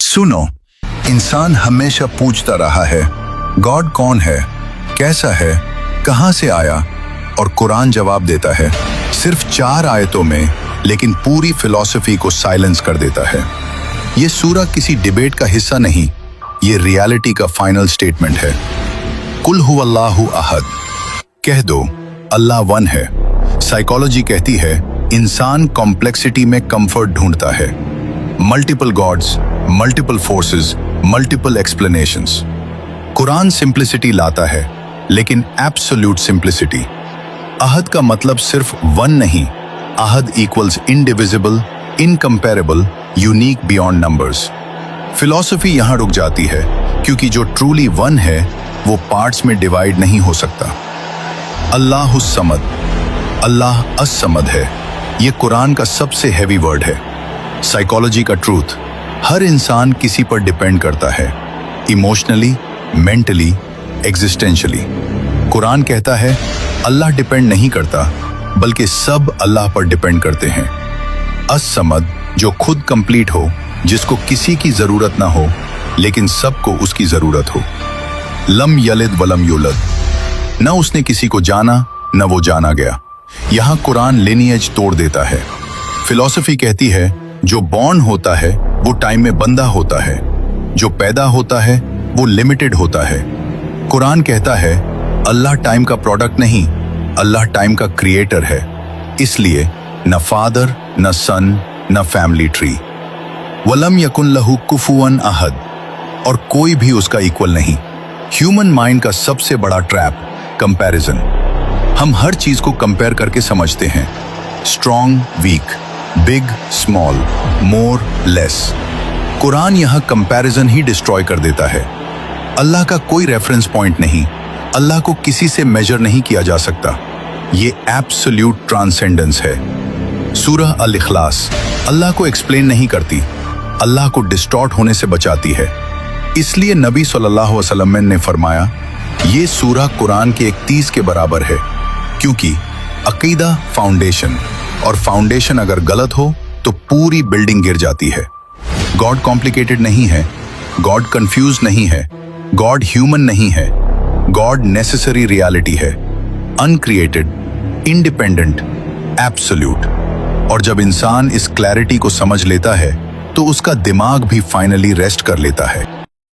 सुनो, इंसान हमेशा पूछता रहा है, गॉड कौन है, कैसा है, कहां से आया, और कुरान जवाब देता है सिर्फ 4 आयतों में, लेकिन पूरी फिलॉसफी को साइलेंस कर देता है। ये सूरा किसी डिबेट का हिस्सा नहीं, ये रियलिटी का फाइनल स्टेटमेंट है। कुल हुवल्लाहु अहद, कह दो अल्लाह वन है। साइकोलॉजी कहती है इंसान कॉम्प्लेक्सिटी में कंफर्ट ढूंढता है। Multiple gods, multiple forces, multiple explanations. Quran simplicity लाता है, लेकिन एब्सोल्यूट सिंप्लिसिटी। अहद का मतलब सिर्फ वन नहीं, अहद equals indivisible, incomparable, unique beyond numbers. Philosophy यहां रुक जाती है, क्योंकि जो ट्रूली वन है वो पार्ट्स में डिवाइड नहीं हो सकता। अल्लाहुस समद, अल्लाह अस-समद है, ये कुरान का सबसे हैवी वर्ड है। साइकोलॉजी का ट्रूथ, हर इंसान किसी पर डिपेंड करता है, इमोशनली, मेंटली, एग्जिस्टेंशियली। कुरान कहता है अल्लाह डिपेंड नहीं करता, बल्कि सब अल्लाह पर डिपेंड करते हैं। अस-समद, जो खुद कंप्लीट हो, जिसको किसी की जरूरत ना हो, लेकिन सबको उसकी जरूरत हो। लम यलिद वलम यूलद, न उसने किसी को जाना न वो जाना गया। यहां कुरान लिनिएज तोड़ देता है। फिलॉसफी कहती है जो बॉर्न होता है वो टाइम में बंधा होता है, जो पैदा होता है वो लिमिटेड होता है। कुरान कहता है अल्लाह टाइम का प्रोडक्ट नहीं, अल्लाह टाइम का क्रिएटर है। इसलिए न फादर, न सन, न फैमिली ट्री। वलम यकुन लहू कुफुवन अहद, और कोई भी उसका इक्वल नहीं। ह्यूमन माइंड का सबसे बड़ा ट्रैप कंपैरिजन। हम हर चीज को कंपेयर करके समझते हैं, strong week, big small, more less. Quran यहां कंपैरिजन ही डिस्ट्रॉय कर देता है। अल्लाह का कोई रेफरेंस पॉइंट नहीं, अल्लाह को किसी से मेजर नहीं किया जा सकता। ये एब्सोल्यूट ट्रांसेंडेंस है। सूरह अल इखलास अल्लाह को एक्सप्लेन नहीं करती, अल्लाह को डिस्टॉर्ट होने से बचाती है। इसलिए नबी सल्लल्लाहु अलैहि वसल्लम ने फरमाया ये सूरह कुरान के 31 के बराबर है, क्योंकि अकीदा फाउंडेशन, और फाउंडेशन अगर गलत हो तो पूरी बिल्डिंग गिर जाती है। गॉड कॉम्प्लिकेटेड नहीं है, गॉड कंफ्यूज नहीं है, गॉड ह्यूमन नहीं है, गॉड नेसेसरी रियलिटी है, अनक्रिएटेड, इंडिपेंडेंट, एब्सोल्यूट। और जब इंसान इस क्लैरिटी को समझ लेता है तो उसका दिमाग भी फाइनली रेस्ट कर लेता है।